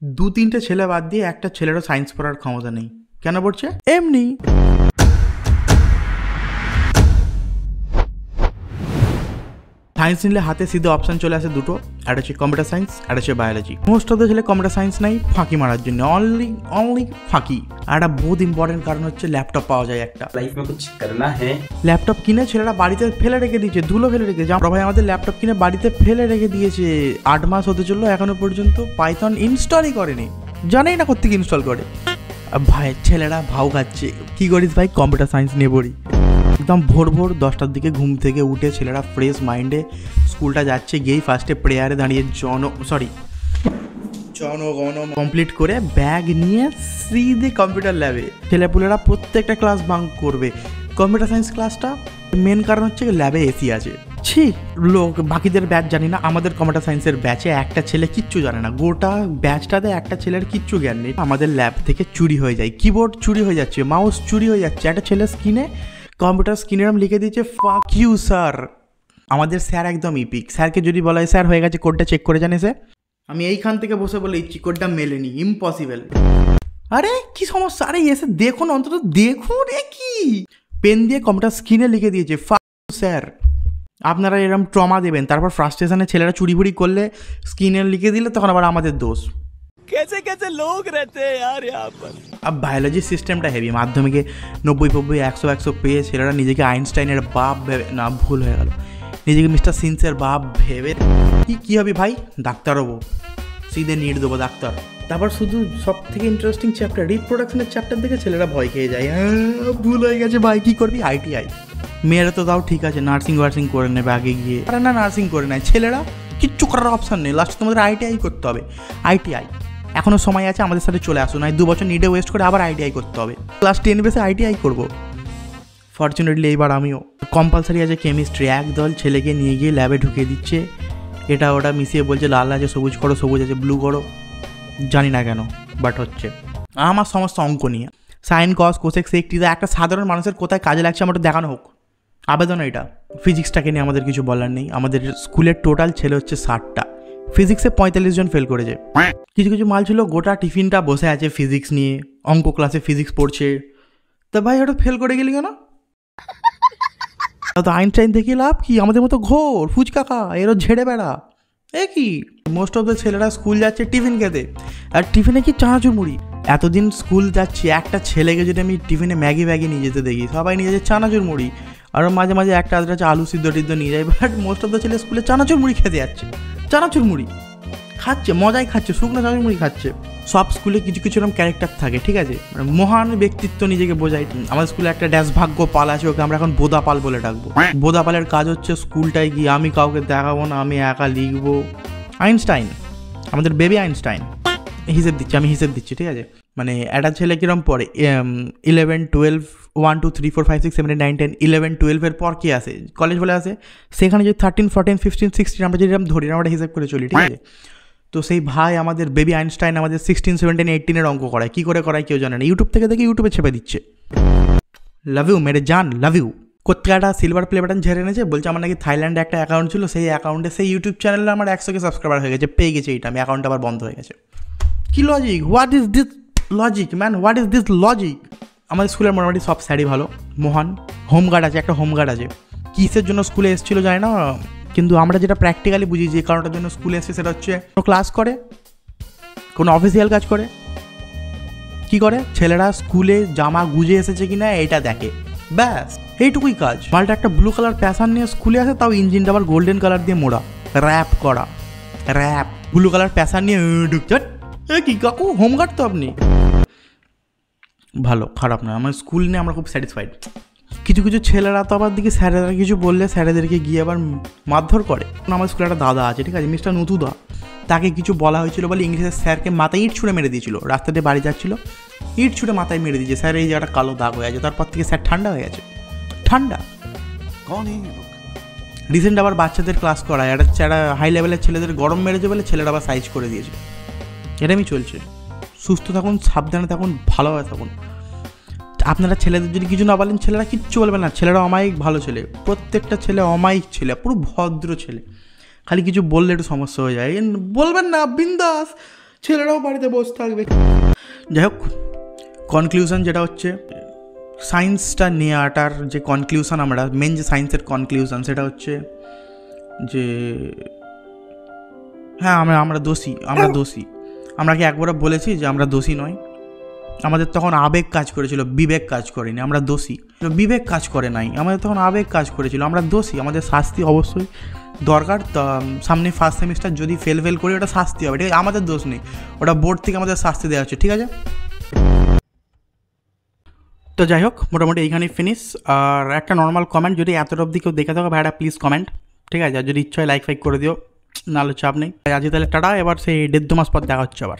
2-3টে ছেলে বাদ দিয়ে একটা ছেলেরও সায়েন্স পড়ার ক্ষমতা নেই। কেন পড়ছে? এমনি। সায়েন্স নিলে হাতে সিধে অপশান চলে আসে দুটো, একটা হচ্ছে কম্পিউটার সায়েন্স, একটা হচ্ছে বায়োলজি। মোস্ট অফ দ্য ছেলে কম্পিউটার সায়েন্স নাই ফাঁকি মারার জন্য, অনলি ফাঁকি। আর একটা বহুত ইম্পর্টেন্ট কারণ হচ্ছে ল্যাপটপ পাওয়া যায় একটা। লাইফ में कुछ करना है, ল্যাপটপ কিনে ছেলেরা বাড়িতে ফেলে রেখে দিয়েছে, ধুলো ফেলে রেখেছে। আমরা ভাই আমাদের ল্যাপটপ কিনে বাড়িতে ফেলে রেখে দিয়েছে, 8 মাস হতে চললো এখনো পর্যন্ত পাইথন ইনস্টলই করেনি, জানেই না কোত্থেকে ইনস্টল করে। ভাই ছেলেরা ভাও খাচ্ছে, কি করিস ভাই? কম্পিউটার সায়েন্স নিয়ে পড়ি। একদম ভোর 10টার দিকে ঘুম থেকে উঠে ছেলেরা ফ্রেশ মাইন্ডে স্কুলটা যাচ্ছে, গিয়েই ফার্স্টে প্রেয়ারে দাঁড়িয়ে জনগণ কমপ্লিট করে ব্যাগ নিয়ে সিধে কম্পিউটার ল্যাবে। ছেলেপুলেরা প্রত্যেকটা ক্লাস বাঙ্ক করবে। কম্পিউটার সায়েন্স ক্লাসটা মেন কারণ হচ্ছে ল্যাবে এসি আছে। ছি, লোক বাকিদের ব্যাচ জানি না, আমাদের কম্পিউটার সায়েন্সের ব্যাচে একটা ছেলে কিচ্ছু জানে না, গোটা ব্যাচটাতে একটা ছেলের কিচ্ছু জ্ঞান নেই। আমাদের ল্যাব থেকে চুরি হয়ে যায়, কিবোর্ড চুরি হয়ে যাচ্ছে, মাউস চুরি হয়ে যাচ্ছে। একটা ছেলে স্ক্রিনে কম্পিউটার স্ক্রিনে লিখে দিয়েছে ফাক ইউ স্যার। আমাদের স্যার একদম ইপিক। স্যারকে যদি বলা হয় স্যার হয়ে গেছে, কোডটা চেক করে জানে সে? আমি এইখান থেকে বসে বলে দিচ্ছি কোডটা মেলেনি, ইম্পসিবল। আরে কি সমস্যা? আরে এসে দেখুন, অন্তত দেখুন। এ কি পেন দিয়ে কম্পিউটার স্ক্রিনে লিখে দিয়েছে ফাক ইউ স্যার। আপনারা এরকম ট্রমা দেবেন, তারপর ফ্রাস্ট্রেশনে ছেলেরা চুরি ভুড়ি করলে স্ক্রিনে লিখে দিলে তখন আবার আমাদের দোষ। कैसे कैसे लोग रहते हैं यार यहाँ पर। अब বায়োলজির সিস্টেমটা হেভি। মাধ্যমিকে 90 100 পেয়ে ছেলেরা নিজেকে আইনস্টাইনের বাপ ভেবে, না ভুল হয়ে গেল, নিজেকে মিস্টার সিন্সের বাপ ভেবে কি হবে ভাই? ডাক্তার হবো, সিধে নিট দেবো ডাক্তার। তারপর শুধু সব থেকে ইন্টারেস্টিং চ্যাপ্টার রিপ্রোডাকশনের চ্যাপ্টার দেখে ছেলেরা ভয় খেয়ে যায়। ভুল হয়ে গেছে ভাই, কী করবি? ITI। মেয়েরা তো তাও ঠিক আছে, নার্সিং করে নেবে আগে গিয়ে, আরে না নার্সিং করে নেয়। ছেলেরা কিচ্ছু করার অপশান নেই, লাস্টে তোমাদের ITI করতে হবে। ITI এখনও সময় আছে, আমাদের সাথে চলে আসো, নয় 2 বছর নিডে ওয়েস্ট করে আবার ITI করতে হবে। ক্লাস 10 বেসে ITI করবো। ফর্চুনেটলি এইবার আমিও। কম্পালসারি আছে কেমিস্ট্রি। একদল ছেলেকে নিয়ে গিয়ে ল্যাবে ঢুকিয়ে দিচ্ছে, এটা ওটা মিশিয়ে বলছে লাল আছে সবুজ করো, সবুজ আছে ব্লু করো, জানি না কেন, বাট হচ্ছে। আমার সমস্যা অঙ্ক নিয়ে, সাইন কস কোসেক সেক টিটা একটা সাধারণ মানুষের কোথায় কাজে লাগছে আমার দেখানো হোক, আবেদন এটা। ফিজিক্সটাকে নিয়ে আমাদের কিছু বলার নেই। আমাদের স্কুলের টোটাল ছেলে হচ্ছে 60টা, ফিজিক্সে 45 জন ফেল করেছে। কিছু কিছু মাল ছিল গোটা টিফিনটা বসে আছে ফিজিক্স নিয়ে, অঙ্ক ক্লাসে ফিজিক্স পড়ছে। তা ভাই ওটা ফেল করে গেলি কেন? তো আইনস্টাইন থেকে লাভ কি? আমাদের মতো ঘোর ফুচকাকা এরও ঝেড়ে বেড়া। এ কি মোস্ট অফ দ্য ছেলেরা স্কুল যাচ্ছে টিফিন খেতে, আর টিফিনে কি চানাচুর মুড়ি। এতদিন স্কুল যাচ্ছি, একটা ছেলেকে যদি আমি টিফিনে ম্যাগি নিয়ে যেতে দেখি, সবাই নিয়ে যাচ্ছে চানাচুর মুড়ি, আর মাঝে মাঝে একটা আধটা আলু সিদ্ধ টিদ্ধ নিয়ে যায়। বাট মোস্ট অফ দ্য ছেলে স্কুলে চানাচুর মুড়ি খেতে যাচ্ছে, চানাচুর মুড়ি খাচ্ছে, মজাই খাচ্ছে, শুকনো চানাচুর মুড়ি খাচ্ছে। সব স্কুলে কিছু কিছু এরকম ক্যারেক্টার থাকে, ঠিক আছে, মানে মহান ব্যক্তিত্ব নিজেকে বোঝায়। আমাদের স্কুলে একটা ভাগ্য পাল আছে, ওকে আমরা এখন বোদা পাল বলে ডাকবো। বোদা পালের কাজ হচ্ছে স্কুলটায় গিয়ে আমি কাউকে দেখাবো না, আমি একা লিখবো। আইনস্টাইন, আমাদের বেবি আইনস্টাইন। আমি হিসেব দিচ্ছি, ঠিক আছে। মানে একটা ছেলে কিরম পড়ে 11 12 1 2 3 4 5 6 7 8 9 10 11 12 পর কি আসে? কলেজ বলে আসে। সেখানে যদি 13 14 15 16 আমরা যদি ধরি, আমরা হিসেব করে চলি, ঠিক আছে। তো সেই ভাই আমাদের বেবি আইনস্টাইন আমাদের 16 17 18 অঙ্ক করায়। কী করে করায় কেউ জানে না, ইউটিউব থেকে দেখে ইউটিউবে ছেপে দিচ্ছে। লাভ ইউ মেরে জান, লাভ ইউ। কোথাকাটা সিলভার প্লে বাটন ঝেড়ে এনেছে, বলছে আমার নাকি থাইল্যান্ডে একটা অ্যাকাউন্ট ছিল, সেই অ্যাকাউন্টে সেই ইউটিউব চ্যানেলে আমার 100K সাবস্ক্রাইবার হয়ে গেছে, পেয়ে গেছে এইটা, আমি অ্যাকাউন্ট আবার বন্ধ হয়ে গেছে। কি logic? What is this logic man, what is this logic? আমাদের স্কুলের মোটামুটি সব স্যারই ভালো। মোহন হোমগার্ড আছে, একটা হোমগার্ড আছে, কিসের জন্য স্কুলে এসেছিলো জানি না, কিন্তু আমরা যেটা প্র্যাকটিক্যালি বুঝি যে কারণটার জন্য স্কুলে এসে, সেটা হচ্ছে কোনো ক্লাস করে, কোনো অফিসিয়াল কাজ করে। কি করে? ছেলেরা স্কুলে জামা গুজে এসেছে কিনা এটা দেখে, ব্যাস এইটুকুই কাজ। মালটা একটা ব্লু কালার প্যাশন নিয়ে স্কুলে আসে, তাও ইঞ্জিনটা আবার গোল্ডেন কালার দিয়ে মোড়া, র্যাপ করা, র্যাপ ব্লু কালার প্যাশন নিয়ে ঢুকছে। কি কাকু হোমগার্ড তো আপনি? ভালো খারাপ না, আমার স্কুল নিয়ে আমরা খুব স্যাটিসফাইড। কিছু কিছু ছেলেরা তো আবার দিকে স্যারেরা কিছু বললে স্যারেদেরকে গিয়ে আবার মারধর করে। আমার স্কুলে একটা দাদা আছে, ঠিক আছে, মিস্টার নতুদা, তাকে কিছু বলা হয়েছিল বলে ইংলিশের স্যারকে মাথায় ইট ছুঁড়ে মেরে দিয়েছিল। রাস্তা দিয়ে বাড়ি যাচ্ছিল, ইট ছুঁড়ে মাথায় মেরে দিয়েছে। স্যার এই জায়গাটা কালো দাগ হয়ে আছে, তারপর থেকে স্যার ঠান্ডা হয়ে গেছে। ঠান্ডা রিসেন্ট আবার বাচ্চাদের ক্লাস করায়, একটা হাই লেভেলের ছেলেদের গরম মেরেছে বলে ছেলেরা আবার সাইজ করে দিয়েছে। এরকমই চলছে। সুস্থ থাকুন, সাবধানে থাকুন, ভালোভাবে থাকুন। আপনারা ছেলেদের যদি কিছু না বলেন, ছেলেরা কিচ্ছু বলবে না। ছেলেরা অমায়িক ভালো ছেলে, প্রত্যেকটা ছেলে অমায়িক ছেলে, পুরো ভদ্র ছেলে। খালি কিছু বললে একটু সমস্যা হয়ে যায়, বলবেন না, বিন্দাস ছেলেরাও বাড়িতে বসে থাকবে। যাই হোক, কনক্লুশন যেটা হচ্ছে, সায়েন্সটা নেওয়াটার যে কনক্লুশন, আমরা মেন যে সায়েন্সের কনক্লুশন সেটা হচ্ছে যে হ্যাঁ আমরা দোষী। আমরা কি একবারও বলেছি যে আমরা দোষী নয়? আমাদের তখন আবেগ কাজ করেছিল, বিবেক কাজ করেনি। আমরা দোষী, বিবেক কাজ করে নাই, আমাদের তখন আবেগ কাজ করেছিল। আমরা দোষী, আমাদের শাস্তি অবশ্যই দরকার। সামনে ফার্স্ট সেমিস্টার যদি ফেল করি, ওটা শাস্তি হবে, ঠিক আছে? আমাদের দোষ নেই, ওটা বোর্ড থেকে আমাদের শাস্তি দেওয়া হচ্ছে, ঠিক আছে? তো যাই হোক, মোটামুটি এইখানেই ফিনিশ। আর একটা নর্মাল কমেন্ট, যদি এতটা অবধি কেউ দেখে থাকো ভাইটা, প্লিজ কমেন্ট, ঠিক আছে? আর যদি ইচ্ছা হয় লাইক করে দিও, নাহলে চাপ নেই। আজকে তাহলে টাটা, এবার সেই 1.5 মাস পর দেখা হচ্ছে আবার।